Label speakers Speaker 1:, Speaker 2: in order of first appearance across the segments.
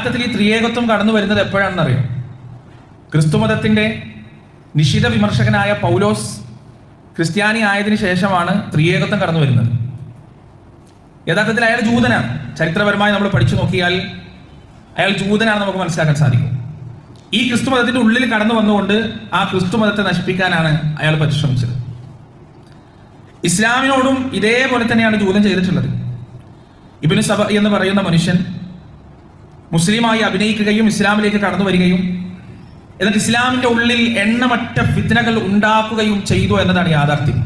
Speaker 1: യഥാർത്ഥത്തിൽ ഈ ത്രിയേകത്വം കടന്നു വരുന്നത് എപ്പോഴാണെന്നറിയാം? ക്രിസ്തുമതത്തിന്റെ നിശിത വിമർശകനായ പൗലോസ് ക്രിസ്ത്യാനി ആയതിനു ശേഷമാണ് ത്രിയേകത്വം കടന്നു വരുന്നത്. യഥാർത്ഥത്തിൽ അയാൾ ജൂതനാണ്. ചരിത്രപരമായി നമ്മൾ പഠിച്ചു നോക്കിയാൽ അയാൾ ജൂതനാണെന്ന് നമുക്ക് മനസ്സിലാക്കാൻ സാധിക്കും. ഈ ക്രിസ്തുമതത്തിന്റെ ഉള്ളിൽ കടന്നു വന്നുകൊണ്ട് ആ ക്രിസ്തുമതത്തെ നശിപ്പിക്കാനാണ് അയാൾ പരിശ്രമിച്ചത്. ഇസ്ലാമിനോടും ഇതേപോലെ തന്നെയാണ് ജൂതൻ ചെയ്തിട്ടുള്ളത്. ഇബ്നു സബ എന്ന് പറയുന്ന മനുഷ്യൻ മുസ്ലിമായി അഭിനയിക്കുകയും ഇസ്ലാമിലേക്ക് കടന്നു വരികയും എന്നിട്ട് ഇസ്ലാമിന്റെ ഉള്ളിൽ എണ്ണമറ്റ ഫിത്നകൾ ഉണ്ടാക്കുകയും ചെയ്തു എന്നതാണ് യാഥാർത്ഥ്യം.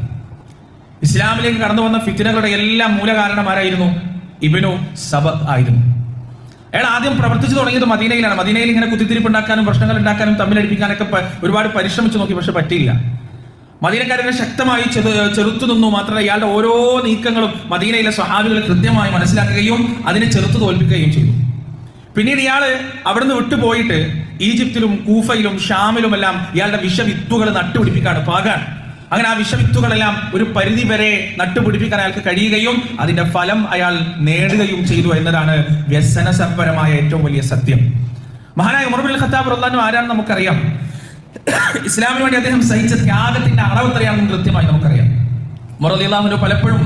Speaker 1: ഇസ്ലാമിലേക്ക് കടന്നു വന്ന ഫിത്നകളുടെ എല്ലാം മൂലകാരണമാരായിരുന്നു? ഇബ്നു സബ ആയിരുന്നു. അയാൾ ആദ്യം പ്രവർത്തിച്ചു തുടങ്ങിയത് മദീനയിലാണ്. മദീനയിൽ ഇങ്ങനെ കുത്തിത്തിരിപ്പുണ്ടാക്കാനും പ്രശ്നങ്ങൾ ഉണ്ടാക്കാനും തമ്മിലടിപ്പിക്കാനൊക്കെ ഒരുപാട് പരിശ്രമിച്ചു നോക്കി, പക്ഷെ പറ്റിയില്ല. മദീനക്കാരനെ ശക്തമായി ചെറുത്തു നിന്നു. മാത്രമല്ല ഇയാളുടെ ഓരോ നീക്കങ്ങളും മദീനയിലെ സ്വഹാബികൾ കൃത്യമായി മനസ്സിലാക്കുകയും അതിനെ ചെറുത്തു തോൽപ്പിക്കുകയും ചെയ്തു. പിന്നീട് ഇയാള് അവിടുന്ന് വിട്ടുപോയിട്ട് ഈജിപ്തിലും കൂഫയിലും ഷാമിലുമെല്ലാം ഇയാളുടെ വിഷവിത്തുകൾ നട്ടുപിടിപ്പിക്കാണ്, പാകാണ്. അങ്ങനെ ആ വിഷവിത്തുകളെല്ലാം ഒരു പരിധി വരെ നട്ടുപിടിപ്പിക്കാൻ അയാൾക്ക് കഴിയുകയും അതിന്റെ ഫലം അയാൾ നേടുകയും ചെയ്തു എന്നതാണ് വ്യസനസമ്പരമായ ഏറ്റവും വലിയ സത്യം. മഹാനായ ഉമർ ഇബ്നുൽ ഖത്താബ് റളിയല്ലാഹു അൻഹു ആരാണെന്ന് നമുക്കറിയാം. ഇസ്ലാമിന് വേണ്ടി അദ്ദേഹം സഹിച്ച ത്യാഗത്തിന്റെ അളവ് എത്രയാണെന്ന് കൃത്യമായി നമുക്കറിയാം. ഉമർ റളിയല്ലാഹു അൻഹു പലപ്പോഴും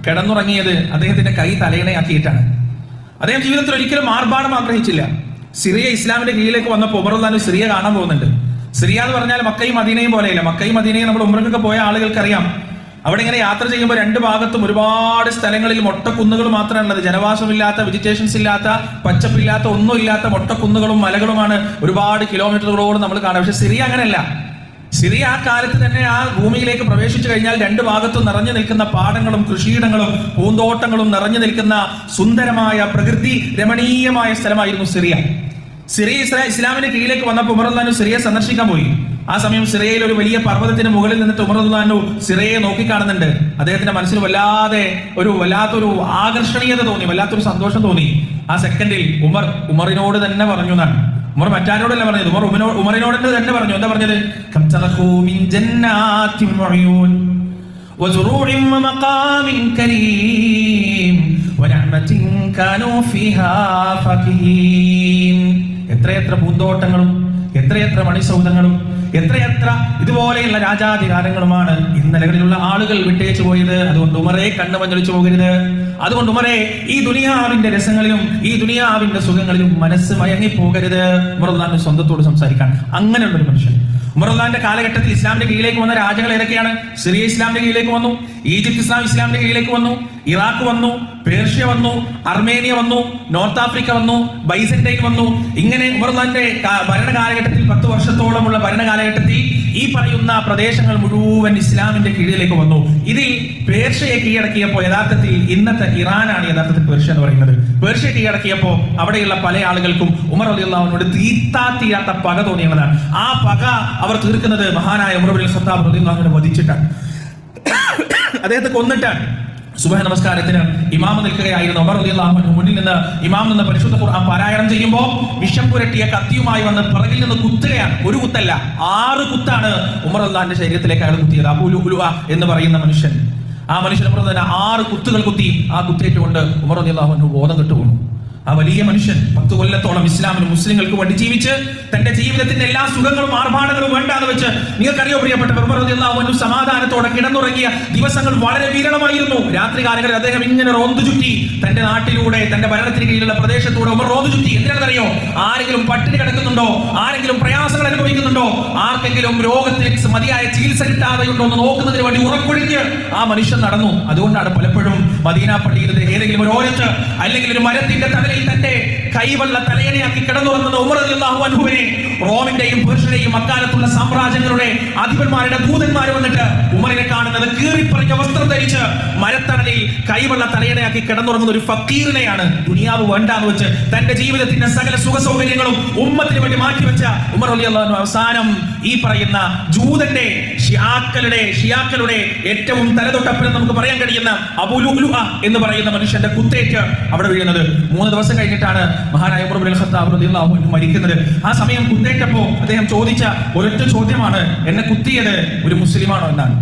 Speaker 1: കിടന്നുറങ്ങിയത് അദ്ദേഹത്തിന്റെ കൈ തലയിണയാക്കിയിട്ടാണ്. അദ്ദേഹം ജീവിതത്തിൽ ഒരിക്കലും ആർഭാടം ആഗ്രഹിച്ചില്ല. സിറിയ ഇസ്ലാമിന്റെ കീഴിലേക്ക് വന്നപ്പോൾ ഉമർ റളിയല്ലാഹു അൻഹു സിറിയ കാണാൻ പോകുന്നുണ്ട്. സിറിയ എന്ന് പറഞ്ഞാൽ മക്കയും മദീനയും പോലെയല്ല. മക്കയും മദീനയും നമ്മൾ ഉംറയ്ക്കൊക്കെ പോയ ആളുകൾക്കറിയാം. അവിടെ ഇങ്ങനെ യാത്ര ചെയ്യുമ്പോൾ രണ്ട് ഭാഗത്തും ഒരുപാട് സ്ഥലങ്ങളിൽ മൊട്ടക്കുന്നുകൾ മാത്രമാണുള്ളത്. ജനവാസമില്ലാത്ത, വെജിറ്റേഷൻസ് ഇല്ലാത്ത, പച്ചപ്പില്ലാത്ത, ഒന്നുമില്ലാത്ത മൊട്ടക്കുന്നുകളും മലകളുമാണ് ഒരുപാട് കിലോമീറ്ററുകളോട് നമ്മൾ കാണുക. പക്ഷെ സിറിയ അങ്ങനെയല്ല. സിറിയ ആ കാലത്ത് തന്നെ ആ ഭൂമിയിലേക്ക് പ്രവേശിച്ചു കഴിഞ്ഞാൽ രണ്ട് ഭാഗത്തും നിറഞ്ഞു നിൽക്കുന്ന പാടങ്ങളും കൃഷിയിടങ്ങളും പൂന്തോട്ടങ്ങളും നിറഞ്ഞു നിൽക്കുന്ന സുന്ദരമായ പ്രകൃതി രമണീയമായ സ്ഥലമായിരുന്നു സിറിയ. ഇസ്ലാമിന്റെ കീഴിലേക്ക് വന്നപ്പോൾ ഉമർ റളിയല്ലാഹു അൻഹു സിറിയ സന്ദർശിക്കാൻ പോയി. ആ സമയം സിറിയയിൽ ഒരു വലിയ പർവ്വതത്തിന് മുകളിൽ നിന്നിട്ട് ഉമർ റളിയല്ലാഹു അൻഹു സിറിയയെ നോക്കിക്കാണുന്നുണ്ട്. അദ്ദേഹത്തിന്റെ മനസ്സിൽ വല്ലാത്തൊരു ആകർഷണീയത തോന്നി, വല്ലാത്തൊരു സന്തോഷം തോന്നി. ആ സെക്കൻഡിൽ ഉമറിനോട് തന്നെ പറഞ്ഞു എന്നാണ്. ഉമർ മറ്റാരോടല്ല പറഞ്ഞത്, ഉമറിനോട് തന്നെ പറഞ്ഞു. എന്താ പറഞ്ഞത്? എത്രയെത്ര പൂന്തോട്ടങ്ങളും എത്രയെത്ര മണിസൗധങ്ങളും എത്രയെത്ര ഇതുപോലെയുള്ള രാജാധികാരങ്ങളുമാണ് ഇന്നലകളിലുള്ള ആളുകൾ വിട്ടേച്ചു പോയത്. അതുകൊണ്ട് ഉമറെ കണ്ണു മഞ്ഞളിച്ചു പോകരുത്. അതുകൊണ്ട് ഉമറെ ഈ ദുനിയാവിന്റെ രസങ്ങളിലും ഈ ദുനിയാവിന്റെ സുഖങ്ങളിലും മനസ്സ് മയങ്ങിപ്പോകരുത്. ഉമർ റളിയല്ലാഹു അൻഹു സ്വന്തത്തോട് സംസാരിക്കാൻ അങ്ങനെയുള്ള ഒരു മനുഷ്യൻ. ഉമർ റളിയല്ലാഹു അൻഹുവിന്റെ കാലഘട്ടത്തിൽ ഇസ്ലാമിന്റെ കീഴിലേക്ക് വന്ന രാജ്യങ്ങൾ ഏതൊക്കെയാണ്? സിറിയ ഇസ്ലാമിന്റെ കീഴിലേക്ക് വന്നു, ഈജിപ്ത് ഇസ്ലാമിന്റെ കീഴിലേക്ക് വന്നു, ഇറാഖ് വന്നു, പേർഷ്യ വന്നു, അർമേനിയ വന്നു, നോർത്ത് ആഫ്രിക്ക വന്നു, ബൈസന്റൈൻ വന്നു. ഇങ്ങനെ ഉമർ റളിയല്ലാഹു അൻഹുവിന്റെ ഭരണകാലഘട്ടത്തിൽ 10 വർഷത്തോളമുള്ള ഭരണകാലഘട്ടത്തിൽ ഈ പറയുന്ന പ്രദേശങ്ങൾ മുഴുവൻ ഇസ്ലാമിന്റെ കീഴിലേക്ക് വന്നു. ഇതിൽ പേർഷ്യയെ കീഴടക്കിയപ്പോൾ യഥാർത്ഥത്തിൽ ഇന്നത്തെ ഇറാനാണ് യഥാർത്ഥത്തിൽ പേർഷ്യ എന്ന് പറയുന്നത്. പേർഷ്യ കീഴടക്കിയപ്പോൾ അവിടെയുള്ള പല ആളുകൾക്കും ഉമർ റളിയല്ലാഹു അൻഹുവിനോട് തീർത്ത പക തോന്നിയതാണ്. ആ പക അവർ തീർക്കുന്നത് മഹാനായ ഉമർ ഇബ്നുൽ ഖത്താബ് റളിയല്ലാഹു അൻഹു വധിച്ചിട്ടാണ്, അദ്ദേഹത്തെ കൊന്നിട്ടാണ്. സുബഹ് നമസ്കാരത്തിന് ഇമാം നിൽക്കുകയായിരുന്നു. ഉമർ റളിയല്ലാഹു അൻഹു മുന്നിൽ നിന്ന് ഇമാം നിന്ന് പരിശുദ്ധ ഖുർആൻ പാരായണം ചെയ്യുമ്പോൾ വിഷം പുരട്ടിയ കത്തിയുമായി വന്ന് പിറകിൽ നിന്ന് കുത്തുകയാണ്. ഒരു കുത്തല്ല, 6 കുത്താണ് ഉമർ റളിയല്ലാഹുവിന്റെ ശരീരത്തിലേക്ക് അയാൾ കുത്തിയത്. അബൂ ലുഅ്ലുഅ എന്ന് പറയുന്ന മനുഷ്യൻ, ആ മനുഷ്യനെ പുറത്ത് തന്നെ 6 കുത്തുകൾ കുത്തി. ആ കുത്തേറ്റുകൊണ്ട് ഉമർ റളിയല്ലാഹു അൻഹു ബോധം കെട്ടുപോകുന്നു. ആ വലിയ മനുഷ്യൻ 10 കൊല്ലത്തോളം ഇസ്ലാമിനും മുസ്ലിങ്ങൾക്ക് വേണ്ടി ജീവിച്ച് തന്റെ ജീവിതത്തിന്റെ എല്ലാ സുഖങ്ങളും ആർഭാടങ്ങളും വേണ്ടാന്ന് വെച്ച്, നിങ്ങൾക്കറിയോ പ്രിയപ്പെട്ട ഉമർ റളിയല്ലാഹു അൻഹു സമാധാനത്തോടെ കിടന്നുറങ്ങിയ ദിവസങ്ങൾ വളരെ വിരളമായിരുന്നു. രാത്രി കാലങ്ങളിൽ അദ്ദേഹം ഇങ്ങനെ റോന്തു ചുറ്റി തന്റെ നാട്ടിലൂടെ, തന്റെ ഭരണത്തിന് കീഴിലുള്ള പ്രദേശത്തൂടെ ഉമർ റോന്തു ചുറ്റി. എന്തിനാണെന്നറിയോ? ആരെങ്കിലും പട്ടിണി കിടക്കുന്നുണ്ടോ, ആരെങ്കിലും പ്രയാസങ്ങൾ അനുഭവിക്കുന്നുണ്ടോ, ആർക്കെങ്കിലും രോഗത്തിന് മതിയായ ചികിത്സ കിട്ടാതെയുണ്ടോ എന്ന് നോക്കുന്നതിന് വേണ്ടി ഉറക്കൊഴിഞ്ഞ് ആ മനുഷ്യൻ നടന്നു. അതുകൊണ്ടാണ് പലപ്പോഴും മദീന പള്ളിയുടെ ഏതെങ്കിലും ഒരു ഓരത്ത് അല്ലെങ്കിൽ ഒരു മരത്തിന്റെ തണലിൽ തന്റെ കൈവെള്ള തലയണയാക്കി കിടന്നുറങ്ങുന്ന ഉമർ റളിയല്ലാഹു അൻഹുവിനെ റോമിന്റെയും പേർഷ്യയുടെയും അക്കാലത്തുള്ള സാമ്രാജ്യങ്ങളുടെ അധിപന്മാരുടെ ദൂതന്മാർ വന്നിട്ട് ഉമറിനെ കാണുന്നത് കീറിപ്പറിഞ്ഞ വസ്ത്രം ധരിച്ച് മരത്തണലിൽ കൈവെള്ള തലയണയാക്കി കിടന്നുറങ്ങുന്ന ഒരു ഫക്കീറിനെയാണ്. ദുനിയാവ് വേണ്ടാന്ന് വെച്ച് തന്റെ ജീവിതത്തിന്റെ സകല സുഖ സൗകര്യങ്ങളും ഉമ്മത്തിന് വേണ്ടി മാറ്റിവെച്ച ഉമർ റളിയല്ലാഹു അൻഹു അവസാനം ഈ പറയുന്ന ജൂതന്റെ ഷിയാക്കളുടെ ഏറ്റവും തലതൊട്ടപ്പുറം നമുക്ക് പറയാൻ കഴിയുന്ന അബൂ ലുഅ്ലുഅ എന്ന് പറയുന്ന മനുഷ്യന്റെ കുത്തേറ്റ് അവിടെ വീഴുന്നത്. 3 ദിവസം കഴിഞ്ഞിട്ടാണ് മഹാനായ ഉമർ ഇബ്നുൽ ഖത്താബ് റളിയല്ലാഹു അൻഹു മരിക്കുന്നത്. ആ സമയം കുത്തേറ്റപ്പോൾ അദ്ദേഹം ചോദിച്ച ഒരൊറ്റ ചോദ്യമാണ്, എന്നെ കുത്തിയത് ഒരു മുസ്ലിമാണോ എന്നാണ്.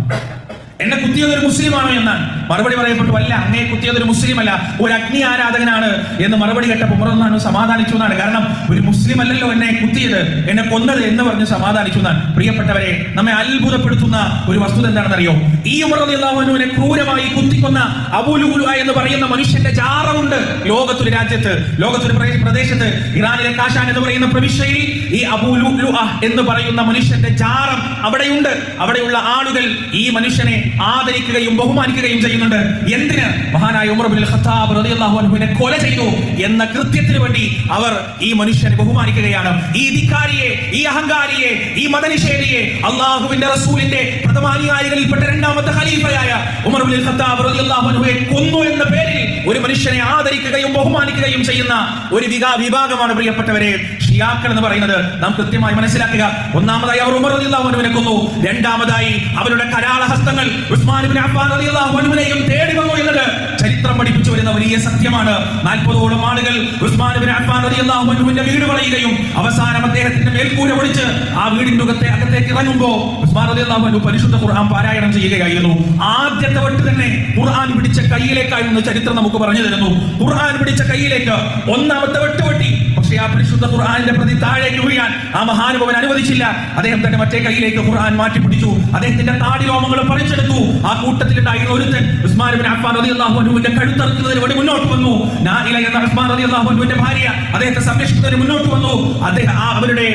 Speaker 1: മറുപടി പറയപ്പെട്ടു, അല്ല, അങ്ങേ കുത്തിയത് ഒരു മുസ്ലിം അല്ല, ഒരു അഗ്നി ആരാധകനാണ് എന്ന് മറുപടി കേട്ടപ്പോൾ ഉമർ റളിയല്ലാഹു സമാധാനിച്ചു എന്നാണ്. കാരണം ഒരു മുസ്ലിം അല്ലല്ലോ എന്നെ കുത്തിയത്, എന്നെ കൊന്നത് എന്ന് പറഞ്ഞ് സമാധാനിച്ചു എന്നാണ്. പ്രിയപ്പെട്ടവരെ, നമ്മെ അത്ഭുതപ്പെടുത്തുന്ന ഒരു വസ്തുത എന്താണെന്ന് അറിയോ? ഈ ഉമർ റളിയല്ലാഹു അൻഹുവിനെ ക്രൂരമായി കുത്തിക്കൊന്ന അബൂ ലുഅ്ലുഅ എന്ന് പറയുന്ന മനുഷ്യന്റെ ജാറമുണ്ട് ലോകത്തൊരു രാജ്യത്ത്, ലോകത്തൊരു പ്രദേശത്ത്, ഇറാനിലെ കാശാൻ എന്ന് പറയുന്ന പ്രവിശ്യയിൽ ഈ അബൂ ലുഅ്ലുഅ എന്ന് പറയുന്ന മനുഷ്യന്റെ ജാറം അവിടെയുണ്ട്. അവിടെയുള്ള ആളുകൾ ഈ മനുഷ്യനെ ആദരിക്കുകയും ബഹുമാനിക്കുകയും ചെയ്യുന്നുണ്ട്. എന്തിന്? മഹാനായ ഉമർ ഇബ്നുൽ ഖത്താബ് റളിയല്ലാഹു അൻഹുവിനെ കൊല ചെയ്തു എന്ന കൃത്യത്തിന് വേണ്ടി അവർ ഈ മനുഷ്യനെ ബഹുമാനിക്കുകയാണ്. ഈ ധിക്കാരിയെ, ഈ അഹങ്കാരിയെ, ഈ മതനിഷേധിയെ അള്ളാഹുവിന്റെ റസൂലിന്റെ പ്രഥമാനുയായികളിൽപ്പെട്ട രണ്ടാമത്തെ ഖലീഫയായ ഉമർ ഇബ്നുൽ ഖത്താബ് റളിയല്ലാഹു അൻഹുവെ കൊന്നു എന്ന പേരിൽ ഒരു മനുഷ്യനെ ആദരിക്കുകയും ബഹുമാനിക്കുകയും ചെയ്യുന്ന ഒരു വിഭാഗമാണ് പ്രിയപ്പെട്ടവരെ ഷിയാക്കൾ എന്ന് പറയുന്നത്. നാം കൃത്യമായി മനസ്സിലാക്കുക. ഒന്നാമതായി അവർ ഉമർ റളിയല്ലാഹു അൻഹുവിനെ കൊന്നു. രണ്ടാമതായി അവരുടെ കരാളഹസ്തങ്ങൾ ഉസ്മാൻ ഇബ്നു അഫ്ഫാൻ റളിയല്ലാഹു അൻഹുവിനെയും തേടി വന്നു എന്നത് ചരിത്രം പഠിപ്പിച്ചു വരുന്ന വലിയ സത്യമാണ്. 40ഓളം ആളുകൾ ഉസ്മാൻ ഇബ്നു അഫ്ഫാൻ റളിയല്ലാഹു അൻഹുവിന്റെ വീട് വളയുകയും അവസാനം അദ്ദേഹത്തിന്റെ മേൽക്കൂര പൊളിച്ച് ആ വീടിന്റെ അകത്തേക്ക് ഇറങ്ങുമ്പോൾ ഉസ്മാൻ റളിയല്ലാഹു അൻഹു പരിശുദ്ധ ഖുർആൻ പാരായണം ചെയ്യുകയായിരുന്നു. ആദ്യത്തെ വെട്ട് തന്നെ ഖുർആൻ പിടിച്ച കയ്യിലേക്കായിരുന്നു ചരിത്രം നമുക്ക് പറഞ്ഞു തരുന്നു. ഖുർആൻ പിടിച്ച കയ്യിലേക്ക് ഒന്നാമത്തെ വെട്ട് വെട്ടി. പക്ഷേ ആ പരിശുദ്ധ ഖുർആനിന്റെ പ്രതി താഴേക്ക് വീഴാൻ ആ മഹാനുഭവൻ അനുവദിച്ചില്ല. അദ്ദേഹം തന്നെ മറ്റേ കയ്യിലേക്ക് ഖുർആൻ മാറ്റി പിടിച്ചു. അദ്ദേഹത്തിന്റെ താടിരോമങ്ങൾ പറിച്ചെടുത്തു. ആ കൂട്ടത്തിലുണ്ടായിരുന്ന ഒരുത്തൻ ഉസ്മാൻ ഇബ്നു അഫ്ഫാൻ റളിയല്ലാഹു അൻഹുവിന്റെ കഴുത്തറുക്കുന്നതിന് വേണ്ടി മുന്നോട്ട് വന്നു. നായില എന്ന ഉസ്മാൻ റളിയല്ലാഹു അൻഹുവിന്റെ ഭാര്യ അദ്ദേഹത്തെ സംരക്ഷിക്കുന്നതിന് മുന്നോട്ട് വന്നു. അദ്ദേഹം അവരുടെ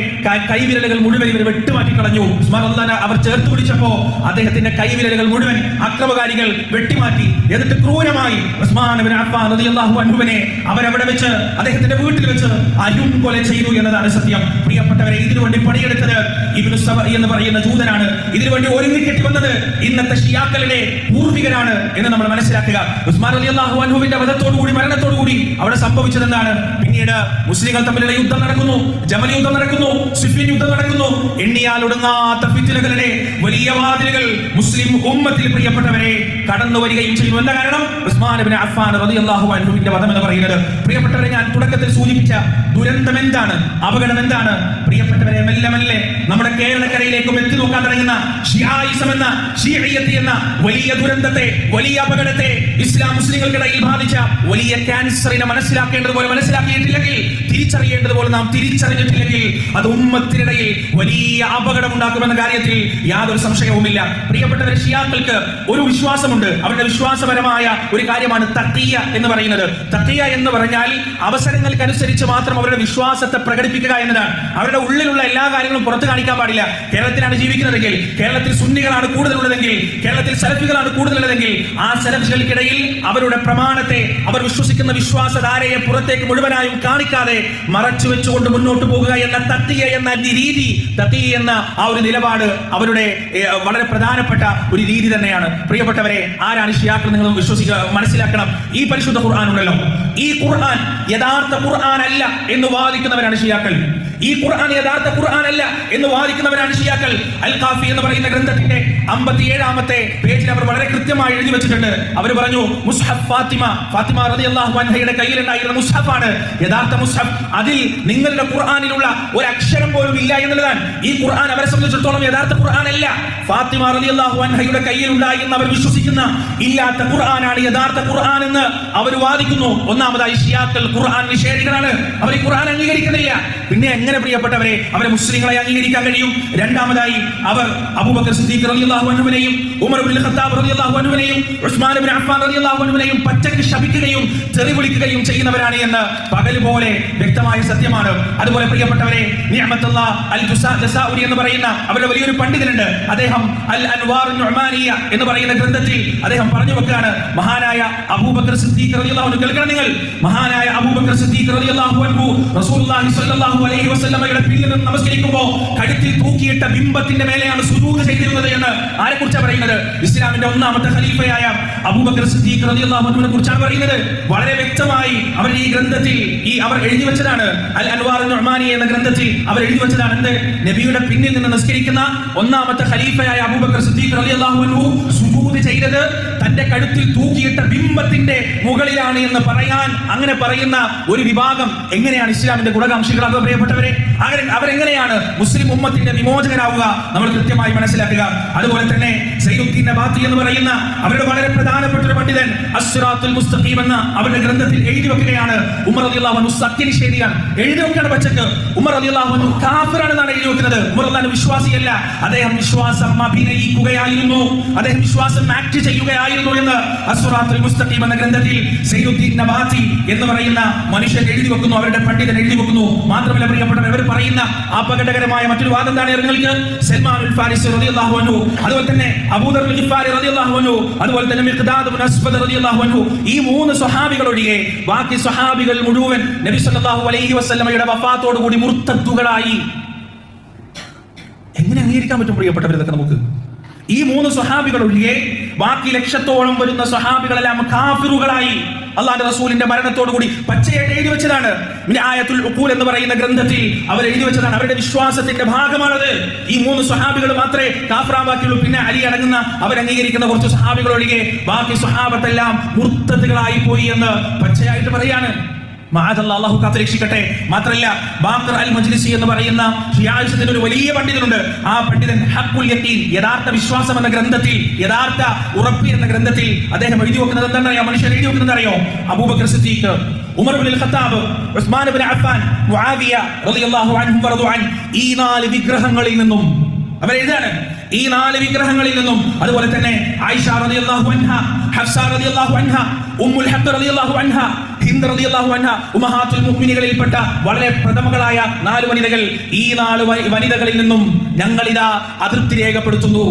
Speaker 1: കൈവിരലുകൾ മുഴുവൻ ഇവർ വെട്ടുമാറ്റി കളഞ്ഞു. ഉസ്മാൻ റളിയല്ലാഹു അവർ ചേർത്ത് പിടിച്ചപ്പോ അദ്ദേഹത്തിന്റെ കൈവിരലുകൾ മുഴുവൻ അക്രമകാരികൾ വെട്ടിമാറ്റി. എന്നിട്ട് ക്രൂരമായി ഉസ്മാൻ ഇബ്നു അഫ്ഫാൻ റളിയല്ലാഹു അൻഹുവിനെ അവരവിടെ വെച്ച് അദ്ദേഹത്തിന്റെ വീട്ടിൽ വെച്ച് കൊല ചെയ്തു എന്നതാണ് സത്യം. പ്രിയപ്പെട്ടവരെ, ഇതിനുവേണ്ടി പണിയെടുത്തത് ഇബ്നു സബ എന്ന് പറയുന്ന ജൂതനാണ്. ഇതിനുവേണ്ടി ഒരുങ്ങിക്കെട്ടി വന്നത് ഇന്നത്തെ ഷിയാക്കളുടെ പൂർവികരാണ് എന്ന് നമ്മൾ മനസ്സിലാക്കുക. ഉസ്മാൻ റളിയല്ലാഹു അൻഹുവിന്റെ വധത്തോടുകൂടി, മരണത്തോടുകൂടി അവിടെ സംഭവിച്ചത് എന്താണ്? പിന്നീട് മുസ്ലിങ്ങൾ തമ്മിലുള്ള യുദ്ധം നടക്കുന്നു, ജമൽ യുദ്ധം നടക്കുന്നു, സിഫീൻ യുദ്ധം നടക്കുന്നു. എണ്ണിയാൽ ഒടുങ്ങാത്ത ഫിത്നകളുടെ വലിയ വാതിലുകൾ മുസ്ലിം ഉമ്മത്തിൽ പ്രിയപ്പെട്ടവരെ കടന്നു വരികയും ചെയ്യുന്നു. എന്താ കാരണം? ഉസ്മാൻ ഇബ്നു അഫ്ഫാൻ റളിയല്ലാഹു അൻഹുവിന്റെ വധം എന്ന് പറയുന്നത്. പ്രിയപ്പെട്ടവരെ, ഞാൻ തുടക്കത്തിൽ സൂചിപ്പിച്ച ദുരന്തം എന്താണ്, അപകടം എന്താണ്? പ്രിയപ്പെട്ടവരെ, മെല്ലെ മെല്ലെ നമ്മുടെ കേരളക്കരയിലേക്കും എത്തി നോക്കാൻ തുടങ്ങുന്ന ഷിയായിസം എന്ന, ഷിയയ്യത്ത് എന്ന വലിയ ദുരന്തത്തെ, വലിയ അപകടത്തെ, ഇസ്ലാം മുസ്ലിങ്ങൾക്കിടയിൽ ബാധിച്ച വലിയ ക്യാൻസറിനെ മനസ്സിലാക്കേണ്ടതുപോലെ മനസ്സിലാക്കിയിട്ടില്ലെങ്കിൽ, തിരിച്ചറിയേണ്ടതുപോലെ നാം തിരിച്ചറിഞ്ഞിട്ടില്ലെങ്കിൽ അത് ഉമ്മത്തിനിടയിൽ വലിയ അപകടം ഉണ്ടാക്കുമെന്ന കാര്യത്തിൽ യാതൊരു സംശയവുമില്ല. പ്രിയപ്പെട്ടവരെ, ഷിയാക്കൾക്ക് ഒരു വിശ്വാസമുണ്ട്. അവരുടെ വിശ്വാസപരമായ ഒരു കാര്യമാണ് തഖിയ എന്ന് പറയുന്നത്. തഖിയ എന്ന് പറഞ്ഞാൽ അവസരങ്ങൾക്കനുസരിച്ച് മാത്രം അവരുടെ വിശ്വാസത്തെ പ്രകടിപ്പിക്കുക എന്നതാണ്. അവരുടെ ഉള്ളിലുള്ള എല്ലാ കാര്യങ്ങളും പുറത്തു കാണിക്കാൻ പാടില്ല. കേരളത്തിലാണ് ജീവിക്കുന്നതെങ്കിൽ, കേരളത്തിൽ സുന്നികളാണ് കൂടുതലുള്ളതെങ്കിൽ, കേരളത്തിൽ സലഫികളാണ് കൂടുതലുള്ളതെങ്കിൽ, ആ സലഫികൾക്കിടയിൽ അവരുടെ പ്രമാണത്തെ, അവർ വിശ്വസിക്കുന്ന വിശ്വാസധാരയെ പുറത്തേക്ക് മുഴുവനായും കാണിക്കാതെ മറച്ചു വെച്ചുകൊണ്ട് മുന്നോട്ട് പോകുക എന്ന തഖിയ എന്ന രീതി, തഖിയ എന്ന ആ ഒരു നിലപാട് അവരുടെ വളരെ പ്രധാനപ്പെട്ട ഒരു രീതി തന്നെയാണ്. പ്രിയപ്പെട്ടവരെ, ആരാണ് ഷിയാക്കൾ? നിങ്ങൾ മനസ്സിലാക്കണം. ഈ പരിശുദ്ധ ഖുർആൻ ഉണ്ടല്ലോ, ഈ ഖുർആൻ യഥാർത്ഥ ഖുർആൻ അല്ല എന്ന് വാദിക്കുന്നവരാണ് ഷിയാക്കൾ. ഈ ഖുർആൻ യഥാർത്ഥ ഖുർആൻ അല്ല എന്ന് വാദിക്കുന്നവരാണ് ഷിയാക്കൾ. അൽ കാഫി എന്ന് പറയുന്ന ഗ്രന്ഥത്തിന്റെ 57-ാമത്തെ പേജിൽ അവർ വളരെ കൃത്യമായി എഴുതി വെച്ചിട്ടുണ്ട്. അവർ പറഞ്ഞു, മുസ്ഹഫ് ഫാത്തിമ റളിയല്ലാഹു അൻഹയുടെ കയ്യിലുണ്ടായിരുന്ന മുസ്ഹഫാണ് യഥാർത്ഥ മുസ്ഹഫ്. അതിൽ നിങ്ങളുടെ ഖുർആനിലുള്ള ഒരു അക്ഷരം പോലും ഇല്ല എന്നുള്ളതാണ്. ഈ ഖുർആൻ അവരെ സംബന്ധിച്ചിടത്തോളം യഥാർത്ഥ ഖുർആൻ അല്ല. ഫാത്തിമ റളിയല്ലാഹു അൻഹയുടെ കയ്യിൽ ഉണ്ടായിരുന്ന അവർ വിശ്വസിക്കുന്ന ഇല്ലാത്ത ഖുർആനാണ് യഥാർത്ഥ ഖുർആൻ എന്ന് അവർ വാദിക്കുന്നു. ഒന്നാമതായി ഷിയാക്കൾ ഖുർആൻ നിഷേധികളാണ്. അവർ ഈ ഖുർആൻ അംഗീകരിക്കുന്നില്ല. പിന്നെ എങ്ങനെ പ്രിയപ്പെട്ടവരെ അവരെ മുസ്ലിങ്ങളെ അംഗീകരിക്കാൻ കഴിയും? രണ്ടാമതായി അവർ അബൂബക്കർ സിദ്ദീഖ് റളിയല്ലാഹു അൻഹുവിനെയും ഉമർ ഇബ്നുൽ ഖത്താബ് റളിയല്ലാഹു അൻഹുവിനെയും ഉസ്മാൻ ഇബ്നു അഫ്ഫാൻ റളിയല്ലാഹു അൻഹുവിനെയും പച്ചക്ക് ശപിക്കുകയും തെറി വിളിക്കുകയും ചെയ്യുന്നവരാണ് എന്ന് പകൽ പോലെ വ്യക്തമായ സത്യമാണ്. അതുപോലെ പ്രിയപ്പെട്ടവരെ, നിഅമത്തുല്ലാഹ് അൽ ജസാഉരി എന്ന് പറയുന്ന അവരുടെ വലിയൊരു പണ്ഡിതനുണ്ട്. അദ്ദേഹം അൽ അൻവാർ നുഅ്മാനിയ എന്ന് പറയുന്ന ഗ്രന്ഥത്തിൽ അദ്ദേഹം പറഞ്ഞു വെക്കുകയാണ്, മഹാനായ അബൂബക്കർ സിദ്ദീഖ് റളിയല്ലാഹു അൻഹു, കേൾക്കണം നിങ്ങൾ, മഹാനായ അബൂബക്കർ സിദ്ദീഖ് റളിയല്ലാഹു അൻഹു റസൂലുള്ളാഹി സ്വല്ലല്ലാഹു അലൈഹി വസല്ലമയുടെ പിന്നിൽ നിന്ന് നമസ്കരിക്കുമ്പോൾ കഴുത്തിൽ തൂക്കിയിട്ട ബിംബത്തിന്റെ മേലെയാണ് സുജൂദ് ചെയ്തിരുന്നത് എന്ന് ആരെക്കുറിച്ചാണ് പറയുന്നത്? ഇസ്ലാമിന്റെ ഒന്നാമത്തെ ഖലീഫയായ അബൂബക്കർ സിദ്ദീഖ് റളിയല്ലാഹു അൻഹുവിനെ കുറിച്ചാണ് പറയുന്നത്. വളരെ വ്യക്തമായി അവർ ഈ ഗ്രന്ഥത്തിൽ അവർ എഴുതി വെച്ചതാണ്. അൽ അൻവാർ നുഅ്മാനി എന്ന ഗ്രന്ഥത്തിൽ അവർ എഴുതി വെച്ചതാണ്. എന്ത്? നബിയുടെ പിന്നിൽ നിന്ന് നിസ്കരിക്കുന്ന ഒന്നാമത്തെ ഖലീഫയായ അബൂബക്കർ സിദ്ദീഖ് റളിയല്ലാഹു അൻഹു സുജൂദ് ചെയ്തത് തന്റെ കഴുത്തിൽ തൂക്കിയിട്ട ബിംബത്തിന്റെ മുകളിലാണ് എന്ന് പറയാൻ അങ്ങനെ പറയുന്ന ഒരു വിഭാഗം എങ്ങനെയാണ് ഇസ്ലാമിന്റെ ഗുണകാംക്ഷികളാകുക പ്രിയപ്പെട്ടവരെ? അവരെങ്ങനെയാണ് മുസ്ലിം ഉമ്മത്തിന്റെ വിമോചകരാവുക? നമ്മൾ കൃത്യമായി മനസ്സിലാക്കുക. അതുപോലെ തന്നെ സൈനുദ്ദീൻ നബാത്തി എന്ന് പറയുന്ന അവരുടെ വളരെ പ്രധാനപ്പെട്ട ഒരു പണ്ഡിതൻ അസ്റാത്തുൽ മുസ്തഖീം എന്ന അവരുടെ ഗ്രന്ഥത്തിൽ എഴുതി വെക്കുകയാണ്, ഉമർ റളിയല്ലാഹു അൻഹു സത്യനിഷേധിയാണ്. എഴുതി വെക്കുകയാണ് പച്ചക്ക്. ഉമർ റളിയല്ലാഹു അൻഹു കാഫിറാണെന്നാണ് എഴുതി വെക്കുന്നത്. ഉമർ റളിയല്ലാഹു വിശ്വാസിയല്ല, അദ്ദേഹം വിശ്വാസം അഭിനയിക്കുകയായിരുന്നു, അദ്ദേഹം വിശ്വാസം ആക്ട് ചെയ്യുകയായിരുന്നു എന്ന് അസ്റാത്തുൽ മുസ്തഖീം എന്ന ഗ്രന്ഥത്തിൽ സൈനുദ്ദീൻ നബാത്തി എന്ന് പറയുന്ന മനുഷ്യൻ എഴുതി വെക്കുന്നു, അവരുടെ പണ്ഡിതൻ എഴുതി വെക്കുന്നു. മാത്രമല്ല പ്രിയപ്പെട്ടവർ, അവർ പറയുന്ന അപകടകരമായ മറ്റൊരു വാദം എന്താണ്? നിങ്ങൾക്ക് സൽമാനുൽ ഫാരിസി റളിയല്ലാഹു അൻഹു, അതുപോലെ തന്നെ അബൂദർ ഗിഫാരി റളിയല്ലാഹു അൻഹു, അതുപോലെ തന്നെ മിഖ്ദാദ് ഇബ്നു അസ്വദ് റളിയല്ലാഹു അൻഹു, ഈ 3 സ്വഹാബികൾ ഒഴികെ ബാക്കി സ്വഹാബികൾ മുഴുവൻ നബി സല്ലല്ലാഹു അലൈഹി വസല്ലമയുടെ വഫാത്തോട് കൂടി മുർത്തദ്ദുകളായി. എങ്ങനെ അംഗീകരിക്കാൻ പറ്റും പ്രിയപ്പെട്ടവർ ഇതൊക്കെ നമുക്ക്? ഈ 3 സ്വഹാബികൾ ഒഴികെ ബാക്കി ലക്ഷത്തോളം വരുന്ന സ്വഹാബികളെല്ലാം കാഫിറുകളായി. അല്ലാഹുവിന്റെ റസൂലിന്റെ മരണത്തോടു കൂടി പച്ചയായിട്ട് എഴുതി വെച്ചതാണ്. ആയത്തുൽ ഉഖൂൽ എന്ന് പറയുന്ന ഗ്രന്ഥത്തിൽ അവർ എഴുതി വെച്ചതാണ്. അവരുടെ വിശ്വാസത്തിന്റെ ഭാഗമാണത്. ഈ 3 സ്വഹാബികൾ മാത്രമേ കാഫിറാവാക്കിയുള്ളൂ. പിന്നെ അലി അടങ്ങുന്ന അവരംഗീകരിക്കുന്ന കുറച്ച് സ്വഹാബികൾ ഒഴികെ ബാക്കി സ്വഹാബത്തെല്ലാം മുർത്തദ്ദുകളായി പോയി എന്ന് പച്ചയായിട്ട് പറയാണ്. അല്ലാഹു കാത്തുരക്ഷിക്കട്ടെ. മാത്രമല്ല ബാഖർ അൽ മജ്ലിസി എന്ന് പറയുന്ന ഷിയായിസത്തിന്റെ ഒരു വലിയ പണ്ഡിതനുണ്ട്. ആ പണ്ഡിതൻ ഹഖുൽ യഖീൻ, യഥാർത്ഥ വിശ്വാസം എന്ന ഗ്രന്ഥത്തിൽ, യഥാർത്ഥ ഉറപ്പ് എന്ന ഗ്രന്ഥത്തിൽ അദ്ദേഹം എഴുതി വെക്കുന്നത് എന്താണെന്നറിയോ? മനുഷ്യൻ എഴുതി വെക്കുന്നത് അറിയോ? അബൂബക്കർ സിദ്ദീഖ്, ഉമർ ഇബ്നുൽ ഖത്താബ്, ഉസ്മാൻ ഇബ്നു അഫ്ഫാൻ, മുആവിയ റളിയല്ലാഹു അൻഹു വറദു അൻ, ഈ 4 വിഗ്രഹങ്ങളിൽ നിന്നും അവരെഴുതാണ്. ഈ 4 വിഗ്രഹങ്ങളിൽ നിന്നും, അതുപോലെ തന്നെ ആയിഷ റളിയല്ലാഹു അൻഹ, ഹഫ്സ റളിയല്ലാഹു അൻഹ, ഉമ്മുൽ ഹഖ് റളിയല്ലാഹു അൻഹ, ഹിന്ദ് റളിയല്ലാഹു അൻഹ, ഉമ്മഹാത്തുൽ മുഅ്മിനീകളിൽപ്പെട്ട വളരെ പ്രഥമകളായ 4 വനിതകൾ. ഈ 4 വനിതകളിൽ നിന്നും ഞങ്ങൾ ഇതാ അതൃപ്തി രേഖപ്പെടുത്തുന്നു,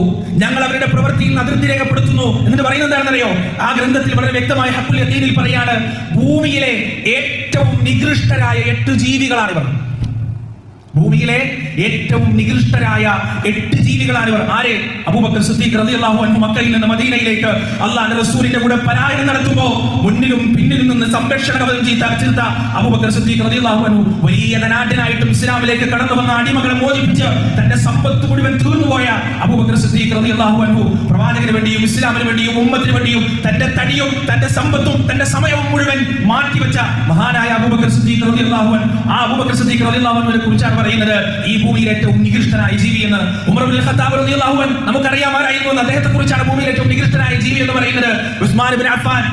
Speaker 1: ഞങ്ങൾ അവരുടെ പ്രവൃത്തിയിൽ അതൃപ്തി രേഖപ്പെടുത്തുന്നു എന്നിട്ട് പറയുന്നത് എന്താണെന്നറിയോ? ആ ഗ്രന്ഥത്തിൽ വളരെ വ്യക്തമായ ഹഖുൽ യഖീനിൽ പറയാണ്, ഭൂമിയിലെ ഏറ്റവും നികൃഷ്ടരായ 8 ജീവികളാണ് ഇവർ. ഭൂമിയിലെ ഏറ്റവും നികൃഷ്ടരായ 8 ജീവികളാണ് ഇവർ. ആര്? അബൂബക്കർ സിദ്ദീഖ് റളിയല്ലാഹു അൻഹു മക്കയിൽ നിന്ന് മദീനയിലേക്ക് അല്ലാഹുവിന്റെ റസൂലിന്റെ കൂടെ പലായനം നടത്തുമ്പോൾ മുന്നിലും പിന്നിലും നിന്ന് സംരക്ഷണ കവചം ചെയ്ത അബൂബക്കർ സിദ്ദീഖ് റളിയല്ലാഹു അൻഹു വലിയ ധനാഢ്യനായിട്ടും ഇസ്ലാമിലേക്ക് കടന്നു വന്ന അടിമകളെ മോചിപ്പിച്ച് തന്റെ സമ്പത്ത് മുഴുവൻ തീർന്നുപോയ അബൂബക്കർ സിദ്ദീഖ് റളിയല്ലാഹു അൻഹു പ്രവാചകന് വേണ്ടിയും ഇസ്ലാമിന് വേണ്ടിയും ഉമ്മത്തിന് വേണ്ടിയും തന്റെ തടിയും തന്റെ സമ്പത്തും തന്റെ സമയവും മുഴുവൻ മാറ്റിവെച്ച മഹാനായ അബൂബക്കർ സിദ്ദീഖ് റളിയല്ലാഹു അൻഹു. ആ അബൂബക്കർ സിദ്ദീഖ് റളിയല്ലാഹു അൻഹുവിനെ കുറിച്ചാണ് പറയുന്നത് ഈ ഭൂമിയിലെ ഏറ്റവും നികൃഷ്ടനായ ജീവി എന്ന്. ഉമർ ഇബ്നുൽ ഖത്താബ് റളിയല്ലാഹു അൻഹു നമുക്കറിയാം ആരായിരുന്നു. അദ്ദേഹത്തെ കുറിച്ചാണ് ഭൂമിയിലെ ഏറ്റവും നികൃഷ്ടനായ ജീവി എന്ന് പറയുന്നത്. ഉസ്മാൻ ഇബ്നു അഫ്ഫാൻ,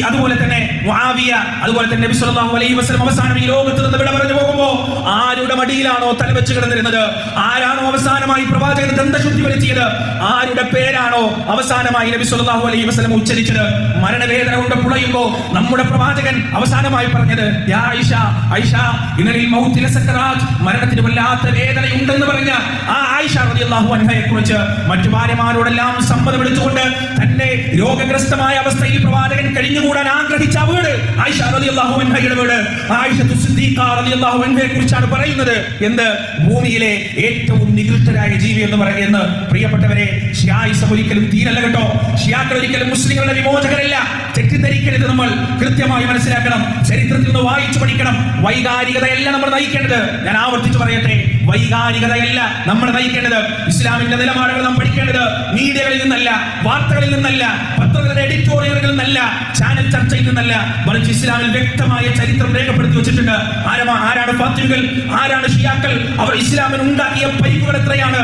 Speaker 1: അതുപോലെ തന്നെ മുആവിയ, അതുപോലെ തന്നെ നബി സല്ലല്ലാഹു അലൈഹി വസല്ലം അവസാനം ഈ ലോകത്ത് നിന്ന് വിട പറഞ്ഞു പോകുമ്പോൾ ആരുടെ മടിയിലാണോ തലവെച്ച് കിടന്നിരുന്നത്, ആരാണോ അവസാനമായി പ്രവാചകന് ദന്തശുദ്ധി വരുത്തിയത്, ആരുടെ പേരാണോ അവസാനമായി നബി സല്ലല്ലാഹു അലൈഹി വസല്ലം ഉച്ചരിച്ചത്, മരണവേദന കൊണ്ട് പുളയുമ്പോൾ നമ്മുടെ പ്രവാചകൻ അവസാനമായി പറഞ്ഞത് യാ ആയിഷ, ആയിഷ ഇന്നലിൽ മൗത്തിൽ സക്കറാത്ത്, മരണത്തിന് വല്ലാത്ത വേദനയുണ്ടെന്ന് പറഞ്ഞ ആ ആയിഷ റളിയല്ലാഹു അൻഹയെ കുറിച്ച് മറ്റു ഭാര്യമാരോടെല്ലാം സമ്മതം എടുത്തുകൊണ്ട് തന്റെ രോഗഗ്രസ്തമായ അവസ്ഥയിൽ പ്രവാചകൻ കഴിഞ്ഞുകൂടാൻ ആഗ്രഹിച്ച വീട് ആയിഷ റളിയല്ലാഹു അൻഹയുടെ വീട്. ആയിഷത്തു സിദ്ദീഖ റളിയല്ലാഹു അൻഹയെ കുറിച്ചാണ് പറയുന്നത്. എന്ത്? ഭൂമിയിലെ ഏറ്റവും നികൃഷ്ടരായ ജീവി എന്ന് പറയുന്ന പ്രിയപ്പെട്ടവരെ, ഷിയായിസം ഒരിക്കലും തീരല്ല കേട്ടോ. ഷിയാക്കൾ ഒരിക്കലും മുസ്ലിങ്ങളുടെ വിമോചകരല്ല. തെറ്റിദ്ധരിക്കരുത്. നമ്മൾ കൃത്യമായി മനസ്സിലാക്കണം. ചരിത്രത്തിൽ നിന്ന് വായിച്ചു പഠിക്കണം. വൈകാരികതയല്ല നമ്മൾ നയിക്കേണ്ടത്. ഞാൻ ആവർത്തിച്ചു പറയട്ടെ, വൈകാരികതയല്ല നമ്മൾ നയിക്കേണ്ടത്. ഇസ്ലാമിന്റെ നിലപാടുകൾ നാം പഠിക്കേണ്ടത് മീഡിയകളിൽ നിന്നല്ല, വാർത്തകളിൽ നിന്നല്ല, പത്രങ്ങളുടെ എഡിറ്റോറിയലുകളിൽ നിന്നല്ല, ചാനൽ ചർച്ചയിൽ നിന്നല്ല, മറിച്ച് ഇസ്ലാമിൽ വ്യക്തമായ ചരിത്രം രേഖപ്പെടുത്തി വെച്ചിട്ടുണ്ട്. ആരാണ് ഫാത്തിമികൾ, ആരാണ് ഷിയാക്കൾ, അവർ ഇസ്ലാമിന് ഉണ്ടാക്കിയ പരിക്കുകൾ എത്രയാണ്,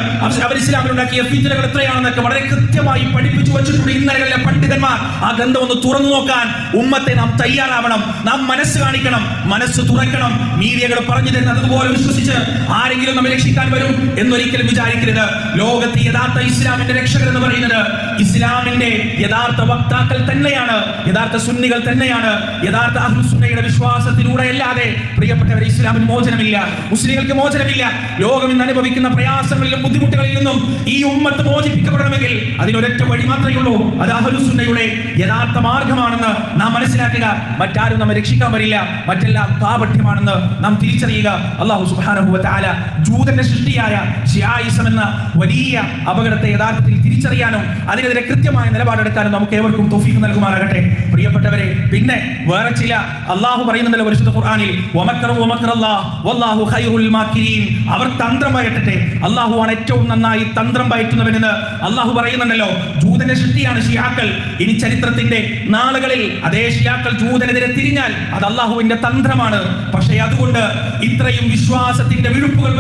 Speaker 1: അവർ ഇസ്ലാമിന് ഉണ്ടാക്കിയ ഫിത്നകൾ എത്രയാണെന്നൊക്കെ വളരെ കൃത്യമായി പഠിപ്പിച്ചു വെച്ചിട്ടുണ്ട് ഇന്നലകളിലെ പണ്ഡിതന്മാർ. ആ ഗ്രന്ഥം ഒന്ന് തുറന്നു നോക്കാൻ ഉമ്മത്തെ നാം തയ്യാറാവണം. നാം മനസ്സ് കാണിക്കണം, മനസ്സ് തുറക്കണം. മീഡിയകൾ പറഞ്ഞു തരുന്നത് അതുപോലെ വിശ്വസിച്ച് ആരെങ്കിലും നമ്മെ രക്ഷിക്കാൻ വരും എന്നൊരിക്കലും വിചാരിക്കരുത്. ലോകത്തെ യഥാർത്ഥ ഇസ്ലാമിന്റെ രക്ഷകർ എന്ന് പറയുന്നത് ഇസ്ലാമിന്റെ യഥാർത്ഥ വക്താക്കൾ തന്നെയാണ്, യഥാർത്ഥ സുന്നികൾ തന്നെയാണ്. യഥാർത്ഥ അഹ്ലുസ് സുന്നയുടെ വിശ്വാസത്തിലൂടെ അല്ലാതെ പ്രിയപ്പെട്ടവരെ ഇസ്ലാമിന് മോചനമില്ല, മുസ്ലിങ്ങൾക്ക് മോചനമില്ല. ലോകം ഇന്ന് അനുഭവിക്കുന്ന പ്രയാസങ്ങളിലും ബുദ്ധിമുട്ടുകളിൽ നിന്നും ഈ ഉമ്മത്ത് മോചിപ്പിക്കപ്പെടണമെങ്കിൽ അതിനൊരൊറ്റ വഴി മാത്രമേ ഉള്ളൂ. അത് അഹ്ലുസ് സുന്നയുടെ യഥാർത്ഥ മാർഗ്ഗം മാർഗമാണെന്ന് നാം മനസ്സിലാക്കുക. മറ്റാരും നമ്മെ രക്ഷിക്കാൻ വരില്ല, മറ്റെല്ലാം കാപട്യമാണെന്ന് നാം തിരിച്ചറിയുക. അല്ലാഹു സുബ്ഹാനഹു വ തആല ജൂതന്റെ സൃഷ്ടിയായ ഷിയായിസം എന്ന വലിയ അപകടത്തെ യഥാർത്ഥത്തിൽ തിരിച്ചറിയാനും അതിനെതിരെ കൃത്യമായ നിലപാടെടുക്കാനും നമുക്ക് ഏവർക്കും തൗഫീഖ് നൽകുമാറാകട്ടെ. പ്രിയപ്പെട്ടവരെ, പിന്നെ വേറെ ചില അല്ലാഹു പറയുന്നുണ്ടല്ലോ പരിശുദ്ധ ഖുർആനിൽ, വമക്കറു വമക്കറല്ലാഹ് വല്ലാഹു ഖൈറുൽ മാക്കിരീൻ. അവർ തന്ത്രം പയറ്റട്ടെ, അല്ലാഹുവാണ് ഏറ്റവും നന്നായി തന്ത്രം പയറ്റുന്നവനെന്ന് അല്ലാഹു പറയുന്നുണ്ടല്ലോ. ജൂതന്റെ സൃഷ്ടിയാണ് ഷിയാക്കൾ. ഇനി ചരിത്രത്തിന്റെ നാളുകളിൽ അതേ ഷിയാക്കൾ ജൂതനെതിരെ തിരിഞ്ഞാൽ അത് അല്ലാഹുവിന്റെ തന്ത്രമാണ്. പക്ഷേ അതുകൊണ്ട് ഇത്രയും വിശ്വാസത്തിന്റെ വിഴുപ്പുകൾ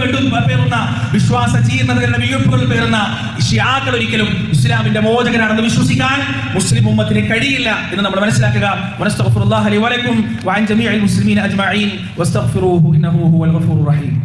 Speaker 1: പേറുന്ന, വിശ്വാസ ജീർണതകളുടെ വിഴുപ്പുകൾ പേറുന്ന ഷിയാക്കൾ ഒരിക്കലും ഇസ്ലാമിന്റെ മോചകനാണെന്ന് വിശ്വസിക്കാൻ മുസ്ലിം ഉമ്മത്തിന് കഴിയില്ല എന്ന് നമ്മൾ മനസ്സിലാക്കുക. വനസ്തഗ്ഫിറുല്ലാഹ ലി വലക്കും വഅൻ ജമീഇൽ മുസ്ലിമീന അജ്മഈൻ വസ്തഗ്ഫിറൂഹു ഇന്നഹു ഹുവൽ ഗഫൂറുർ റഹീം.